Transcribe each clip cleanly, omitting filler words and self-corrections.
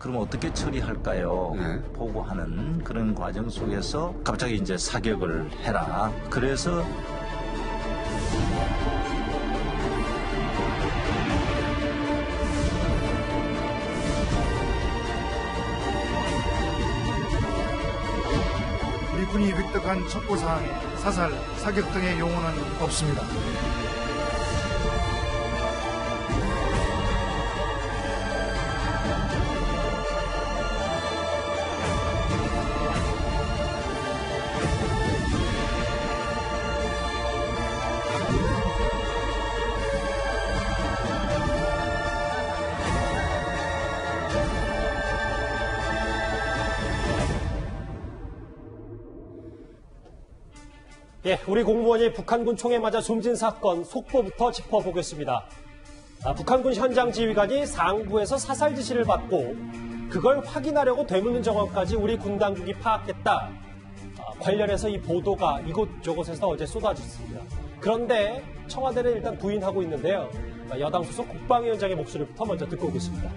그럼 어떻게 처리할까요? 네. 보고하는 그런 과정 속에서 갑자기 이제 사격을 해라. 그래서 우리 군이 획득한 첩보사항에 사살, 사격 등의 용어는 없습니다. 예, 우리 공무원이 북한군 총에 맞아 숨진 사건 속보부터 짚어보겠습니다. 북한군 현장 지휘관이 상부에서 사살 지시를 받고 그걸 확인하려고 되묻는 정황까지 우리 군 당국이 파악했다. 관련해서 이 보도가 이곳저곳에서 어제 쏟아졌습니다. 그런데 청와대는 일단 부인하고 있는데요. 여당 소속 국방위원장의 목소리부터 먼저 듣고 오겠습니다.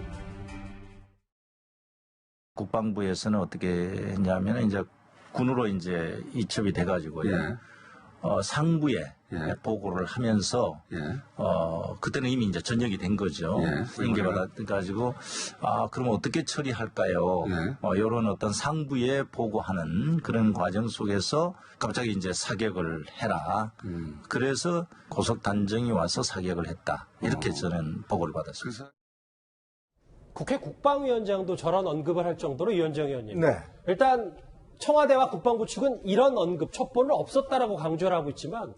국방부에서는 어떻게 했냐면 이제 군으로 이제 이첩이 돼가지고요. 예. 상부에 예. 보고를 하면서 예. 그때는 이미 이제 전역이 된 거죠. 예. 인계받아가지고 그럼 어떻게 처리할까요? 예. 이런 어떤 상부에 보고하는 그런 과정 속에서 갑자기 이제 사격을 해라. 그래서 고속 단정이 와서 사격을 했다. 이렇게 저는 보고를 받았습니다. 국회 국방위원장도 저런 언급을 할 정도로 이현정 의원님. 네. 일단 청와대와 국방부 측은 이런 언급, 첩보는 없었다라고 강조를 하고 있지만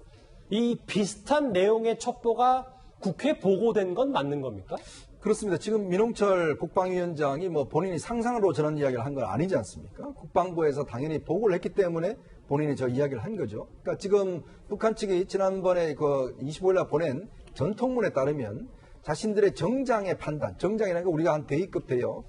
이 비슷한 내용의 첩보가 국회에 보고된 건 맞는 겁니까? 그렇습니다. 지금 민홍철 국방위원장이 뭐 본인이 상상으로 저런 이야기를 한 건 아니지 않습니까? 국방부에서 당연히 보고를 했기 때문에 본인이 저 이야기를 한 거죠. 그러니까 지금 북한 측이 지난번에 그 25일날 보낸 전통문에 따르면 자신들의 정장의 판단, 정장이라는 게 우리가 한 대위급 돼요.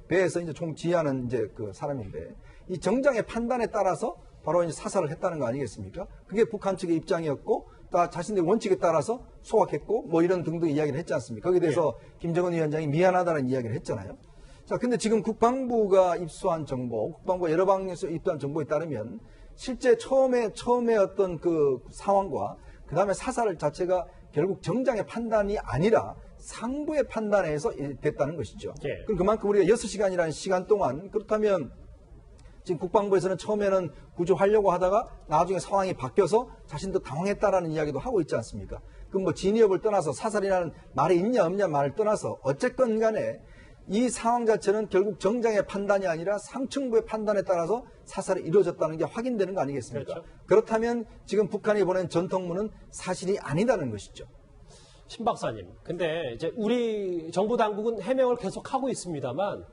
배에서 이제 총 지휘하는 이제 그 사람인데 이 정장의 판단에 따라서 바로 이제 사살을 했다는 거 아니겠습니까? 그게 북한 측의 입장이었고 또 자신들의 원칙에 따라서 소각했고 뭐 이런 등등 이야기를 했지 않습니까? 거기에 대해서 김정은 위원장이 미안하다는 이야기를 했잖아요. 자, 근데 지금 국방부가 입수한 정보, 국방부 여러 방에서 입수한 정보에 따르면 실제 처음에 어떤 그 상황과 그 다음에 사살 자체가 결국 정장의 판단이 아니라 상부의 판단에서 됐다는 것이죠. 예. 그럼 그만큼 우리가 6시간이라는 시간 동안 그렇다면 지금 국방부에서는 처음에는 구조하려고 하다가 나중에 상황이 바뀌어서 자신도 당황했다라는 이야기도 하고 있지 않습니까? 그럼 뭐 진위협을 떠나서 사살이라는 말이 있냐 없냐 말을 떠나서 어쨌건 간에 이 상황 자체는 결국 정장의 판단이 아니라 상층부의 판단에 따라서 사살이 이루어졌다는 게 확인되는 거 아니겠습니까? 그렇죠. 그렇다면 지금 북한이 보낸 전통문은 사실이 아니다는 것이죠. 신 박사님, 근데 이제 우리 정부 당국은 해명을 계속하고 있습니다만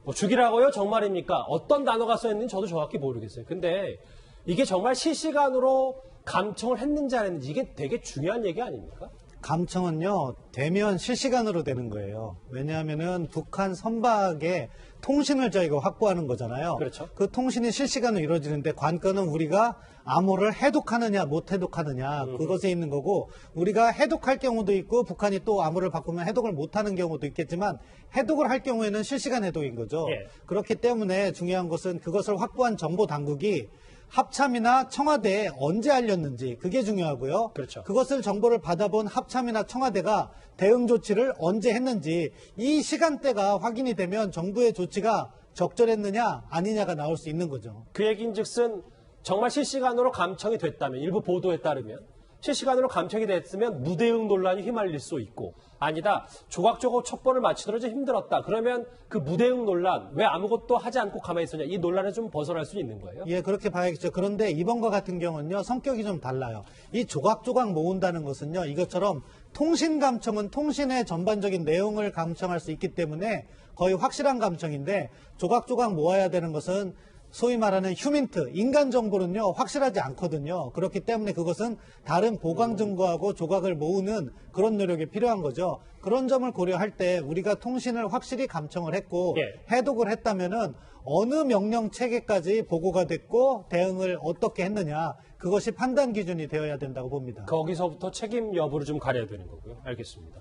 뭐 죽이라고요? 정말입니까? 어떤 단어가 써있는지 저도 정확히 모르겠어요. 근데 이게 정말 실시간으로 감청을 했는지 안 했는지 이게 되게 중요한 얘기 아닙니까? 감청은요, 되면 실시간으로 되는 거예요. 왜냐하면은 북한 선박의 통신을 저희가 확보하는 거잖아요. 그렇죠. 그 통신이 실시간으로 이루어지는데 관건은 우리가 암호를 해독하느냐 못 해독하느냐 그것에 있는 거고, 우리가 해독할 경우도 있고 북한이 또 암호를 바꾸면 해독을 못하는 경우도 있겠지만 해독을 할 경우에는 실시간 해독인 거죠. 예. 그렇기 때문에 중요한 것은 그것을 확보한 정보 당국이 합참이나 청와대에 언제 알렸는지 그게 중요하고요. 그렇죠. 그것을 정보를 받아본 합참이나 청와대가 대응 조치를 언제 했는지 이 시간대가 확인이 되면 정부의 조치가 적절했느냐 아니냐가 나올 수 있는 거죠. 그 얘기인즉슨 정말 실시간으로 감청이 됐다면, 일부 보도에 따르면 실시간으로 감청이 됐으면 무대응 논란이 휘말릴 수 있고, 아니다 조각조각 첩보를 맞추느라 좀 힘들었다 그러면 그 무대응 논란, 왜 아무것도 하지 않고 가만히 있었냐, 이 논란에 좀 벗어날 수 있는 거예요. 예, 그렇게 봐야겠죠. 그런데 이번과 같은 경우는요, 성격이 좀 달라요. 이 조각조각 모은다는 것은요, 이것처럼 통신 감청은 통신의 전반적인 내용을 감청할 수 있기 때문에 거의 확실한 감청인데, 조각조각 모아야 되는 것은 소위 말하는 휴민트, 인간 정보는요, 확실하지 않거든요. 그렇기 때문에 그것은 다른 보강 증거하고 조각을 모으는 그런 노력이 필요한 거죠. 그런 점을 고려할 때 우리가 통신을 확실히 감청을 했고, 예. 해독을 했다면은 어느 명령 체계까지 보고가 됐고 대응을 어떻게 했느냐, 그것이 판단 기준이 되어야 된다고 봅니다. 거기서부터 책임 여부를 좀 가려야 되는 거고요. 알겠습니다.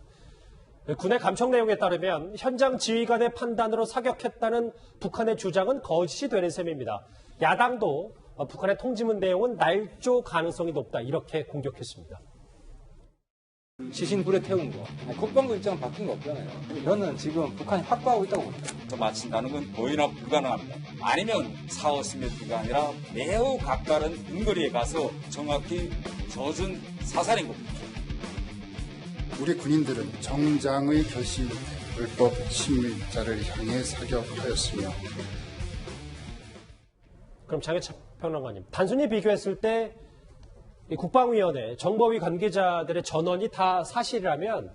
군의 감청 내용에 따르면 현장 지휘관의 판단으로 사격했다는 북한의 주장은 거짓이 되는 셈입니다. 야당도 북한의 통지문 내용은 날조 가능성이 높다 이렇게 공격했습니다. 시신 불에 태운 거. 국방부 입장은 바뀐 거 없잖아요. 저는 지금 북한이 확보하고 있다고 봅니다. 또 마친다는 건 거의나 불가능합니다. 아니면 4, 5m가 아니라 매우 가까운 근거리에 가서 정확히 젖은 사살인 겁니다. 우리 군인들은 정장의 결심 불법 침입자를 향해 사격하였으며. 그럼 장해찬 평론가님, 단순히 비교했을 때 이 국방위원회, 정보위 관계자들의 전원이 다 사실이라면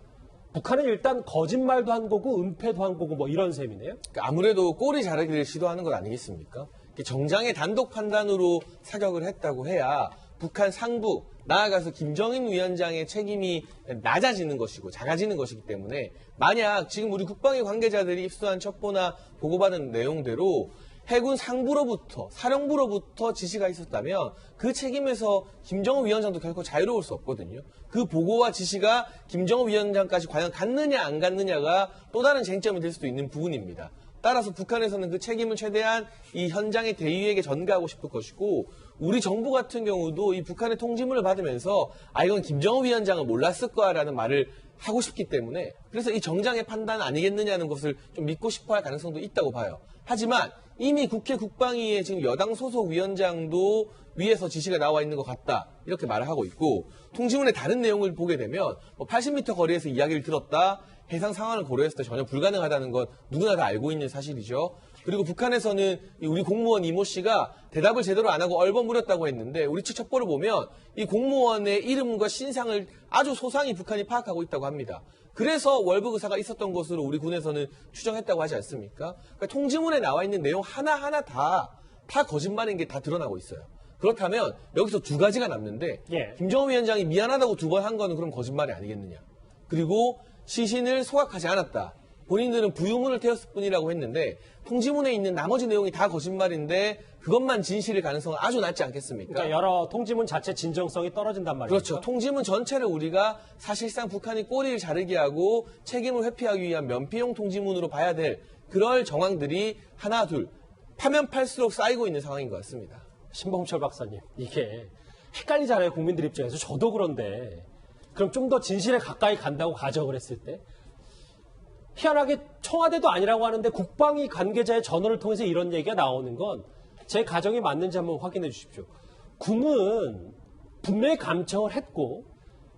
북한은 일단 거짓말도 한 거고 은폐도 한 거고 뭐 이런 셈이네요. 그러니까 아무래도 꼬리 자르기를 시도하는 것 아니겠습니까? 정장의 단독 판단으로 사격을 했다고 해야 북한 상부, 나아가서 김정인 위원장의 책임이 낮아지는 것이고 작아지는 것이기 때문에 만약 지금 우리 국방위 관계자들이 입수한 첩보나 보고받은 내용대로 해군 상부로부터, 사령부로부터 지시가 있었다면 그 책임에서 김정은 위원장도 결코 자유로울 수 없거든요. 그 보고와 지시가 김정은 위원장까지 과연 갔느냐 안 갔느냐가 또 다른 쟁점이 될 수도 있는 부분입니다. 따라서 북한에서는 그 책임을 최대한 이 현장의 대위에게 전가하고 싶을 것이고 우리 정부 같은 경우도 이 북한의 통지문을 받으면서 이건 김정은 위원장은 몰랐을 거야라는 말을 하고 싶기 때문에 그래서 이 정장의 판단 아니겠느냐는 것을 좀 믿고 싶어할 가능성도 있다고 봐요. 하지만 이미 국회 국방위에 지금 여당 소속 위원장도 위에서 지시가 나와 있는 것 같다 이렇게 말을 하고 있고 통지문의 다른 내용을 보게 되면 80m 거리에서 이야기를 들었다 해상 상황을 고려했을 때 전혀 불가능하다는 건 누구나 다 알고 있는 사실이죠. 그리고 북한에서는 우리 공무원 이모 씨가 대답을 제대로 안 하고 얼버무렸다고 했는데 우리 측 첩보를 보면 이 공무원의 이름과 신상을 아주 소상히 북한이 파악하고 있다고 합니다. 그래서 월북 의사가 있었던 것으로 우리 군에서는 추정했다고 하지 않습니까? 그러니까 통지문에 나와 있는 내용 하나하나 다 거짓말인 게 다 드러나고 있어요. 그렇다면 여기서 두 가지가 남는데 김정은 위원장이 미안하다고 두 번 한 거는 그럼 거짓말이 아니겠느냐. 그리고 시신을 소각하지 않았다. 본인들은 부유물을 태웠을 뿐이라고 했는데 통지문에 있는 나머지 내용이 다 거짓말인데 그것만 진실일 가능성은 아주 낮지 않겠습니까? 그러니까 여러 통지문 자체 진정성이 떨어진단 말이죠. 그렇죠. 통지문 전체를 우리가 사실상 북한이 꼬리를 자르게 하고 책임을 회피하기 위한 면피용 통지문으로 봐야 될 그럴 정황들이 하나 둘 파면 팔수록 쌓이고 있는 상황인 것 같습니다. 신봉철 박사님, 이게 헷갈리잖아요. 국민들 입장에서. 저도 그런데 그럼 좀 더 진실에 가까이 간다고 가정을 했을 때 희한하게 청와대도 아니라고 하는데 국방위 관계자의 전원을 통해서 이런 얘기가 나오는 건 제 가정이 맞는지 한번 확인해 주십시오. 군은 분명히 감청을 했고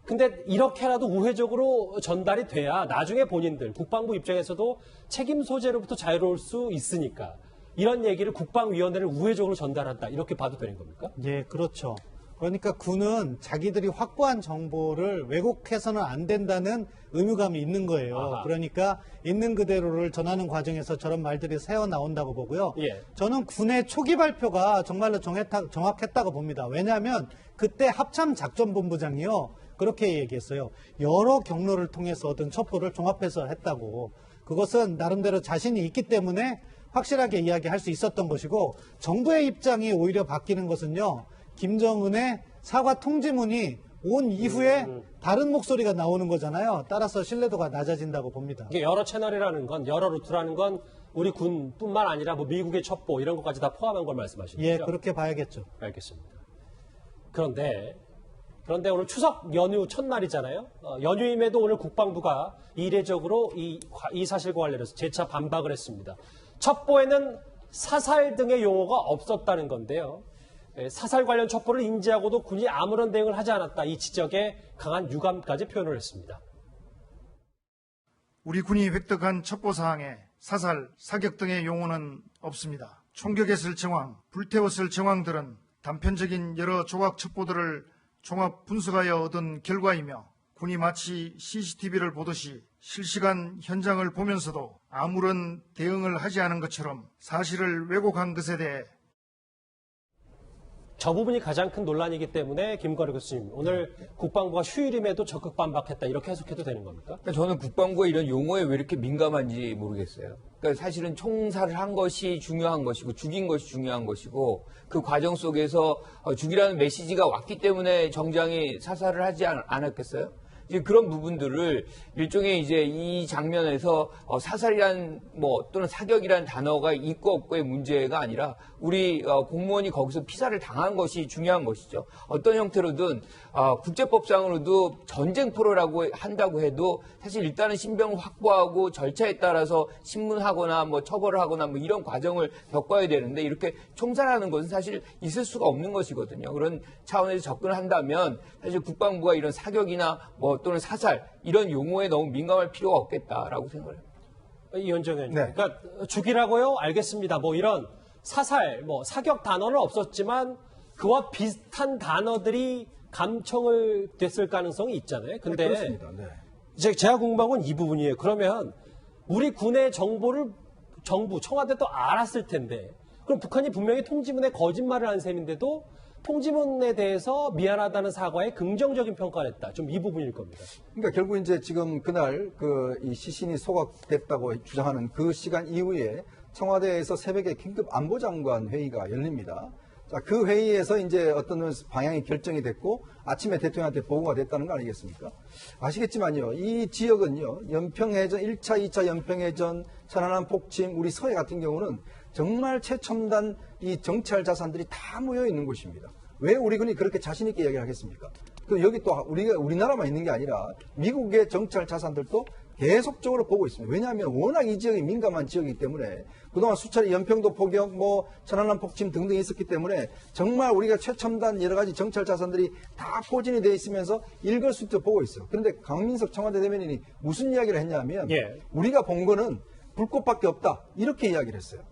근데 이렇게라도 우회적으로 전달이 돼야 나중에 본인들 국방부 입장에서도 책임 소재로부터 자유로울 수 있으니까 이런 얘기를 국방위원회를 우회적으로 전달한다 이렇게 봐도 되는 겁니까? 예, 그렇죠. 그러니까 군은 자기들이 확보한 정보를 왜곡해서는 안 된다는 의무감이 있는 거예요. 아하. 그러니까 있는 그대로를 전하는 과정에서 저런 말들이 새어 나온다고 보고요. 예. 저는 군의 초기 발표가 정말로 정확했다고 봅니다. 왜냐하면 그때 합참작전본부장이요. 그렇게 얘기했어요. 여러 경로를 통해서 얻은 첩보를 종합해서 했다고. 그것은 나름대로 자신이 있기 때문에 확실하게 이야기할 수 있었던 것이고 정부의 입장이 오히려 바뀌는 것은요. 김정은의 사과 통지문이 온 이후에 다른 목소리가 나오는 거잖아요. 따라서 신뢰도가 낮아진다고 봅니다. 이게 여러 채널이라는 건 여러 루트라는 건 우리 군뿐만 아니라 뭐 미국의 첩보 이런 것까지 다 포함한 걸 말씀하시는 예, 거죠? 그렇게 봐야겠죠. 알겠습니다. 그런데 오늘 추석 연휴 첫날이잖아요. 연휴임에도 오늘 국방부가 이례적으로 이 사실과 관련해서 재차 반박을 했습니다. 첩보에는 사살 등의 용어가 없었다는 건데요. 사살 관련 첩보를 인지하고도 군이 아무런 대응을 하지 않았다. 이 지적에 강한 유감까지 표현을 했습니다. 우리 군이 획득한 첩보사항에 사살, 사격 등의 용어는 없습니다. 총격했을 정황, 불태웠을 정황들은 단편적인 여러 조각 첩보들을 종합 분석하여 얻은 결과이며 군이 마치 CCTV를 보듯이 실시간 현장을 보면서도 아무런 대응을 하지 않은 것처럼 사실을 왜곡한 것에 대해 저 부분이 가장 큰 논란이기 때문에 김건희 교수님, 오늘 국방부가 휴일임에도 적극 반박했다. 이렇게 해석해도 되는 겁니까? 그러니까 저는 국방부가 이런 용어에 왜 이렇게 민감한지 모르겠어요. 그러니까 사실은 총살을 한 것이 중요한 것이고 죽인 것이 중요한 것이고 그 과정 속에서 죽이라는 메시지가 왔기 때문에 정장이 사살을 하지 않았겠어요? 이제 그런 부분들을 일종의 이제 이 장면에서 사살이란 또는 사격이란 단어가 있고 없고의 문제가 아니라 우리 공무원이 거기서 피살을 당한 것이 중요한 것이죠. 어떤 형태로든 국제법상으로도 전쟁포로라고 한다고 해도 사실 일단은 신병을 확보하고 절차에 따라서 신문하거나 처벌을 하거나 이런 과정을 겪어야 되는데 이렇게 총살하는 것은 사실 있을 수가 없는 것이거든요. 그런 차원에서 접근을 한다면 사실 국방부가 이런 사격이나 또는 사살 이런 용어에 너무 민감할 필요가 없겠다라고 생각을 합니다. 이현정 의원님. 네. 그러니까 죽이라고요? 알겠습니다. 이런 사살, 사격 단어는 없었지만 그와 비슷한 단어들이 감청을 됐을 가능성이 있잖아요. 근데 그렇습니다. 네. 제가 궁금한 건 이 부분이에요. 그러면 우리 군의 정보를 정부, 청와대도 알았을 텐데 그럼 북한이 분명히 통지문에 거짓말을 한 셈인데도 통지문에 대해서 미안하다는 사과에 긍정적인 평가를 했다. 좀 이 부분일 겁니다. 그러니까 결국 이제 지금 그날 이 시신이 소각됐다고 주장하는 그 시간 이후에 청와대에서 새벽에 긴급 안보장관 회의가 열립니다. 자, 그 회의에서 이제 어떤 방향이 결정이 됐고 아침에 대통령한테 보고가 됐다는 거 아니겠습니까? 아시겠지만요, 이 지역은요, 연평해전 1차, 2차 연평해전, 천안함 폭침, 우리 서해 같은 경우는 정말 최첨단 이 정찰 자산들이 다 모여 있는 곳입니다. 왜 우리 군이 그렇게 자신 있게 이야기를 하겠습니까? 그 여기 또 우리나라만 있는 게 아니라 미국의 정찰 자산들도 계속적으로 보고 있습니다. 왜냐하면 워낙 이 지역이 민감한 지역이기 때문에 그동안 수차례 연평도 포격, 천안함 폭침 등등이 있었기 때문에 정말 우리가 최첨단 여러 가지 정찰 자산들이 다 포진이 되어 있으면서 일거수일투 보고 있어요. 그런데 강민석 청와대 대변인이 무슨 이야기를 했냐면 우리가 본 거는 불꽃밖에 없다 이렇게 이야기를 했어요.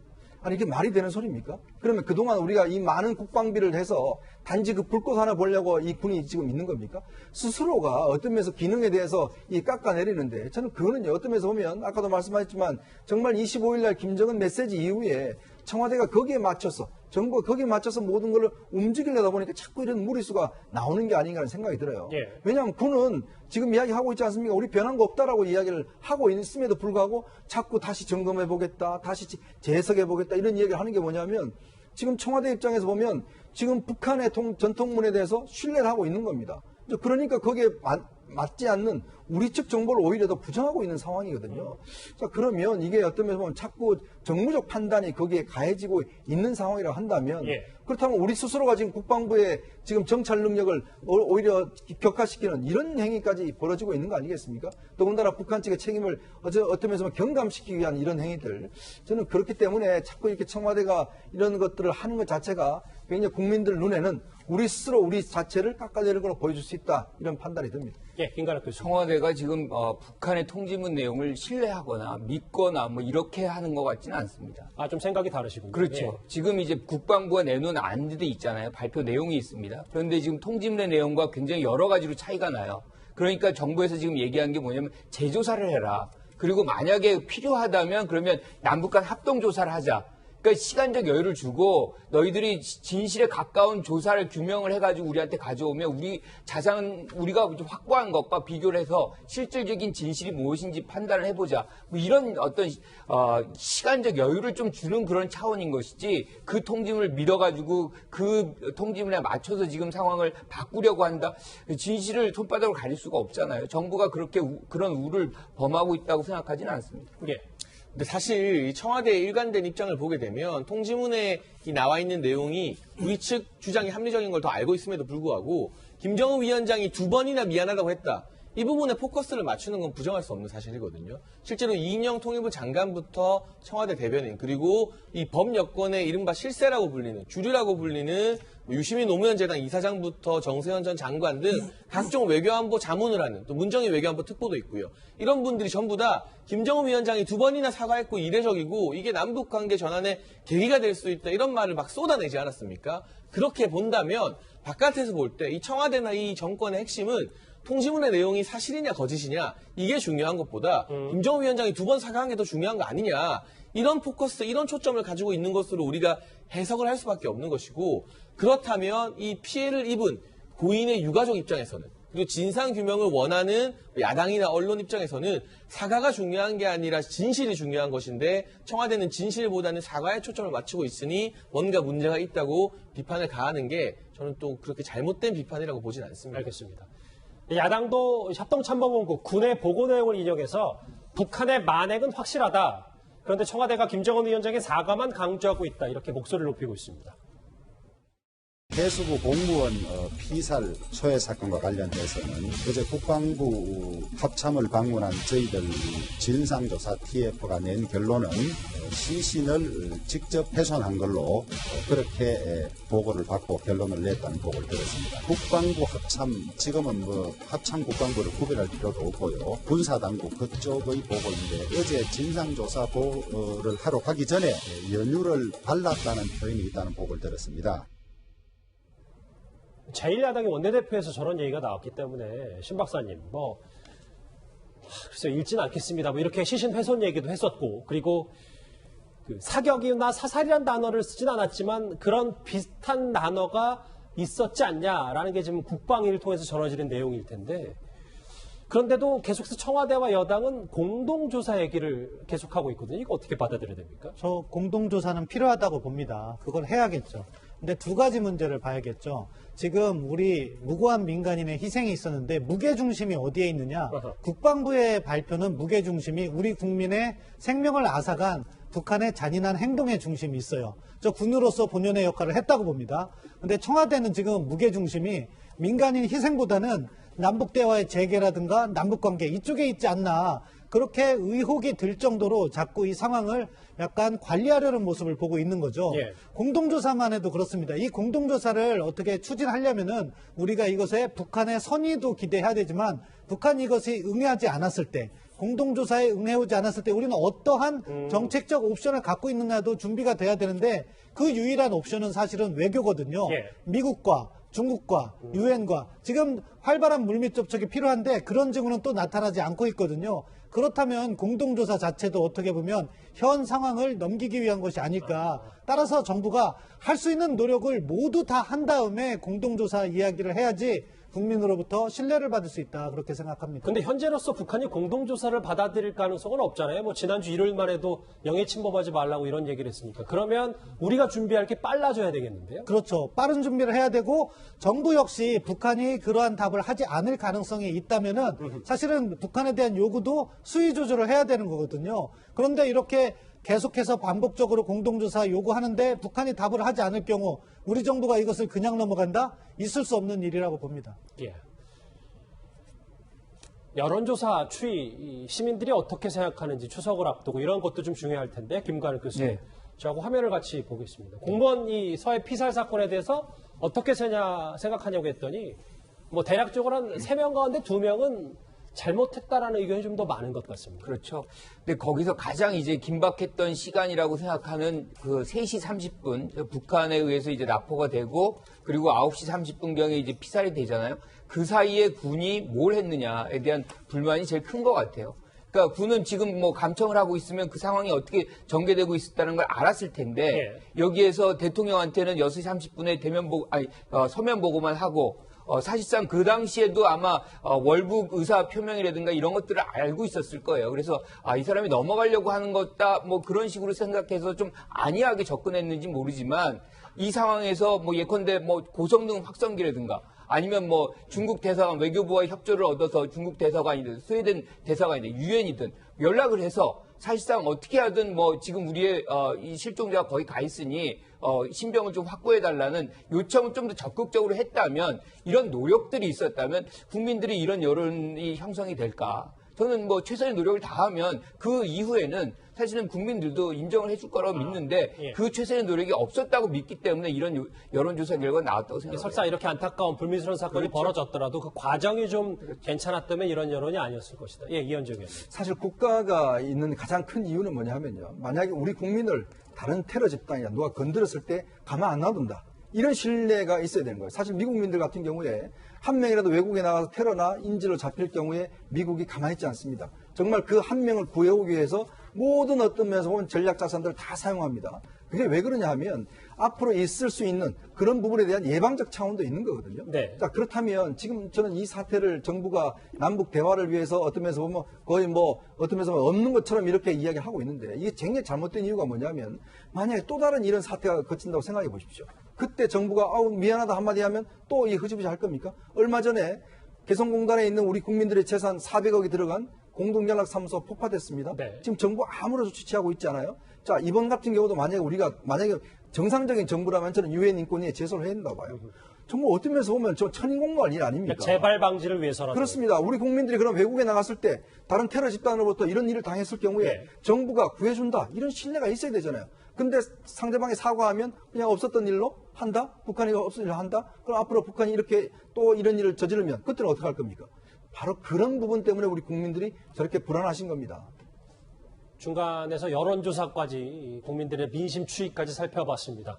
아니 이게 말이 되는 소리입니까? 그러면 그동안 우리가 이 많은 국방비를 해서 단지 그 불꽃 하나 보려고 이 군이 지금 있는 겁니까? 스스로가 어떤 면에서 기능에 대해서 이 깎아내리는데 저는 그거는요, 어떤 면에서 보면 아까도 말씀하셨지만 정말 25일 날 김정은 메시지 이후에 청와대가 거기에 맞춰서 정부가 거기에 맞춰서 모든 걸 움직이려다 보니까 자꾸 이런 무리수가 나오는 게 아닌가 하는 생각이 들어요. 왜냐하면 군은 지금 이야기하고 있지 않습니까? 우리 변한 거 없다라고 이야기를 하고 있음에도 불구하고 자꾸 다시 점검해보겠다, 다시 재해석해보겠다 이런 이야기를 하는 게 뭐냐면 지금 청와대 입장에서 보면 지금 북한의 전통문에 대해서 신뢰를 하고 있는 겁니다. 그러니까 거기에 맞지 않는 우리 측 정보를 오히려 더 부정하고 있는 상황이거든요. 자, 그러면 이게 어떤 면에서 보면 자꾸 정무적 판단이 거기에 가해지고 있는 상황이라고 한다면 그렇다면 우리 스스로가 지금 국방부의 지금 정찰 능력을 오히려 격화시키는 이런 행위까지 벌어지고 있는 거 아니겠습니까? 더군다나 북한 측의 책임을 어떤 면에서 경감시키기 위한 이런 행위들. 저는 그렇기 때문에 자꾸 이렇게 청와대가 이런 것들을 하는 것 자체가 굉장히 국민들 눈에는 우리 스스로 우리 자체를 깎아내리는 걸로 보여줄 수 있다. 이런 판단이 듭니다. 김가람 교수님. 청와대가 지금 북한의 통지문 내용을 신뢰하거나 믿거나 이렇게 하는 것 같지는 않습니다. 좀 생각이 다르시군요. 그렇죠. 지금 이제 국방부가 내놓은 안들이 있잖아요. 발표 내용이 있습니다. 그런데 지금 통지문의 내용과 굉장히 여러 가지로 차이가 나요. 그러니까 정부에서 지금 얘기한 게 뭐냐면 재조사를 해라. 그리고 만약에 필요하다면 그러면 남북 간 합동조사를 하자. 그러니까 시간적 여유를 주고 너희들이 진실에 가까운 조사를 규명을 해가지고 우리한테 가져오면 우리 우리가 확보한 것과 비교를 해서 실질적인 진실이 무엇인지 판단을 해보자. 이런 어떤 시간적 여유를 좀 주는 그런 차원인 것이지 그 통지문을 밀어가지고 그 통지문에 맞춰서 지금 상황을 바꾸려고 한다. 진실을 손바닥으로 가릴 수가 없잖아요. 정부가 그렇게 그런 우를 범하고 있다고 생각하지는 않습니다. 근데 사실 청와대의 일관된 입장을 보게 되면 통지문에 나와 있는 내용이 우리 측 주장이 합리적인 걸 더 알고 있음에도 불구하고 김정은 위원장이 2번이나 미안하다고 했다. 이 부분에 포커스를 맞추는 건 부정할 수 없는 사실이거든요. 실제로 이인영 통일부 장관부터 청와대 대변인 그리고 이 법 여건의 이른바 실세라고 불리는 주류라고 불리는 유시민 노무현 재단 이사장부터 정세현 전 장관 등 각종 외교안보 자문을 하는 또 문정희 외교안보 특보도 있고요. 이런 분들이 전부 다 김정은 위원장이 2번이나 사과했고 이례적이고 이게 남북관계 전환의 계기가 될 수 있다 이런 말을 막 쏟아내지 않았습니까? 그렇게 본다면 바깥에서 볼 때 이 청와대나 이 정권의 핵심은 통지문의 내용이 사실이냐 거짓이냐 이게 중요한 것보다 김정은 위원장이 2번 사과한 게 더 중요한 거 아니냐 이런 포커스 이런 초점을 가지고 있는 것으로 우리가 해석을 할 수밖에 없는 것이고 그렇다면 이 피해를 입은 고인의 유가족 입장에서는 그리고 진상규명을 원하는 야당이나 언론 입장에서는 사과가 중요한 게 아니라 진실이 중요한 것인데 청와대는 진실보다는 사과에 초점을 맞추고 있으니 뭔가 문제가 있다고 비판을 가하는 게 저는 또 그렇게 잘못된 비판이라고 보진 않습니다. 알겠습니다. 야당도 협동참모본부 군의 보고 내용을 인용해서 북한의 만행은 확실하다. 그런데 청와대가 김정은 위원장의 사과만 강조하고 있다. 이렇게 목소리를 높이고 있습니다. 해수부 공무원 피살 소해 사건과 관련해서는 어제 국방부 합참을 방문한 저희들 진상조사 TF가 낸 결론은 시신을 직접 훼손한 걸로 그렇게 보고를 받고 결론을 냈다는 보고를 들었습니다. 국방부 합참, 지금은 합참 국방부를 구별할 필요도 없고요. 군사당국 그쪽의 보고인데 어제 진상조사를 하러 가기 전에 연유를 발랐다는 표현이 있다는 보고를 들었습니다. 제1야당의 원내대표에서 저런 얘기가 나왔기 때문에 신 박사님 글쎄요 읽지는 않겠습니다. 이렇게 시신 훼손 얘기도 했었고 그리고 그 사격이나 사살이라는 단어를 쓰진 않았지만 그런 비슷한 단어가 있었지 않냐라는 게 지금 국방위를 통해서 전해지는 내용일 텐데 그런데도 계속해서 청와대와 여당은 공동조사 얘기를 계속하고 있거든요. 이거 어떻게 받아들여야 됩니까? 저 공동조사는 필요하다고 봅니다. 그걸 해야겠죠. 근데 두 가지 문제를 봐야겠죠. 지금 우리 무고한 민간인의 희생이 있었는데 무게중심이 어디에 있느냐. 국방부의 발표는 무게중심이 우리 국민의 생명을 앗아간 북한의 잔인한 행동의 중심이 있어요. 저 군으로서 본연의 역할을 했다고 봅니다. 근데 청와대는 지금 무게중심이 민간인 희생보다는 남북대화의 재개라든가 남북관계 이쪽에 있지 않나. 그렇게 의혹이 들 정도로 자꾸 이 상황을 약간 관리하려는 모습을 보고 있는 거죠. 예. 공동조사만 해도 그렇습니다. 이 공동조사를 어떻게 추진하려면은 우리가 이것에 북한의 선의도 기대해야 되지만 북한이 이것이 응하지 않았을 때 공동조사에 응해오지 않았을 때 우리는 어떠한 정책적 옵션을 갖고 있느냐도 준비가 돼야 되는데 그 유일한 옵션은 사실은 외교거든요. 예. 미국과 중국과 유엔과 지금 활발한 물밑 접촉이 필요한데 그런 징후는 또 나타나지 않고 있거든요. 그렇다면 공동조사 자체도 어떻게 보면 현 상황을 넘기기 위한 것이 아닐까. 따라서 정부가 할 수 있는 노력을 모두 다 한 다음에 공동조사 이야기를 해야지 국민으로부터 신뢰를 받을 수 있다. 그렇게 생각합니다. 근데 현재로서 북한이 공동조사를 받아들일 가능성은 없잖아요. 지난주 일요일만 해도 영해 침범하지 말라고 이런 얘기를 했으니까. 그러면 우리가 준비할 게 빨라져야 되겠는데요? 그렇죠. 빠른 준비를 해야 되고 정부 역시 북한이 그러한 답을 하지 않을 가능성이 있다면은 사실은 북한에 대한 요구도 수위 조절을 해야 되는 거거든요. 그런데 이렇게 계속해서 반복적으로 공동조사 요구하는데 북한이 답을 하지 않을 경우 우리 정부가 이것을 그냥 넘어간다? 있을 수 없는 일이라고 봅니다. 예. 여론조사 추이, 시민들이 어떻게 생각하는지 추석을 앞두고 이런 것도 좀 중요할 텐데 김관우 교수님. 네. 저하고 화면을 같이 보겠습니다. 공무원 이 서해 피살 사건에 대해서 어떻게 생각하냐고 했더니 대략적으로 한 3명 가운데 2명은 잘못했다라는 의견이 좀 더 많은 것 같습니다. 그렇죠. 근데 거기서 가장 이제 긴박했던 시간이라고 생각하는 그 3시 30분, 북한에 의해서 이제 납포가 되고, 그리고 9시 30분경에 이제 피살이 되잖아요. 그 사이에 군이 뭘 했느냐에 대한 불만이 제일 큰 것 같아요. 그러니까 군은 지금 감청을 하고 있으면 그 상황이 어떻게 전개되고 있었다는 걸 알았을 텐데, 네. 여기에서 대통령한테는 6시 30분에 서면 보고만 하고, 사실상 그 당시에도 아마 월북 의사 표명이라든가 이런 것들을 알고 있었을 거예요. 그래서 이 사람이 넘어가려고 하는 거다 그런 식으로 생각해서 좀 안이하게 접근했는지 모르지만 이 상황에서 예컨대 고성능 확성기라든가 아니면 중국 대사관 외교부와 협조를 얻어서 중국 대사관이든 스웨덴 대사관이든 유엔이든 연락을 해서 사실상 어떻게 하든 지금 우리의 이 실종자가 거의 가 있으니 신병을 좀 확보해달라는 요청을 좀 더 적극적으로 했다면 이런 노력들이 있었다면 국민들이 이런 여론이 형성이 될까? 저는 최선의 노력을 다하면 그 이후에는 사실은 국민들도 인정을 해줄 거라고 믿는데 예. 그 최선의 노력이 없었다고 믿기 때문에 이런 여론조사 결과가 나왔다고 생각합니다. 설사 이렇게 안타까운 불미스러운 사건이 그렇죠. 벌어졌더라도 그 과정이 좀 괜찮았다면 이런 여론이 아니었을 것이다. 예, 이현정 의원님. 사실 국가가 있는 가장 큰 이유는 뭐냐면요. 만약에 우리 국민을 다른 테러 집단이나 누가 건드렸을 때 가만 안 놔둔다. 이런 신뢰가 있어야 되는 거예요. 사실 미국민들 같은 경우에 한 명이라도 외국에 나가서 테러나 인질로 잡힐 경우에 미국이 가만히 있지 않습니다. 정말 그 한 명을 구해오기 위해서 모든 어떤 면에서 보면 전략 자산들을 다 사용합니다. 그게 왜 그러냐 하면 앞으로 있을 수 있는 그런 부분에 대한 예방적 차원도 있는 거거든요. 네. 자, 그렇다면 지금 저는 이 사태를 정부가 남북 대화를 위해서 어떤 면에서 보면 거의 어떤 면에서 없는 것처럼 이렇게 이야기를 하고 있는데 이게 굉장히 잘못된 이유가 뭐냐면 만약에 또 다른 이런 사태가 거친다고 생각해 보십시오. 그때 정부가 미안하다 한마디 하면 또 이 흐지부지 할 겁니까? 얼마 전에 개성공단에 있는 우리 국민들의 재산 400억이 들어간 공동연락사무소 폭파됐습니다. 네. 지금 정부 아무런 조치 취하고 있지 않아요? 자, 이번 같은 경우도 만약에 정상적인 정부라면 저는 유엔 인권위에 제소를 해야 된다고 봐요. 정말 어떤 면에서 보면 저 천인공무원 일 아닙니까? 그러니까 재발 방지를 위해서라도. 그렇습니다. 우리 국민들이 그럼 외국에 나갔을 때 다른 테러 집단으로부터 이런 일을 당했을 경우에 네. 정부가 구해준다. 이런 신뢰가 있어야 되잖아요. 근데 상대방이 사과하면 그냥 없었던 일로 한다? 북한이 없었던 일로 한다? 그럼 앞으로 북한이 이렇게 또 이런 일을 저지르면 그때는 어떻게 할 겁니까? 바로 그런 부분 때문에 우리 국민들이 저렇게 불안하신 겁니다. 중간에서 여론조사까지 국민들의 민심 추이까지 살펴봤습니다.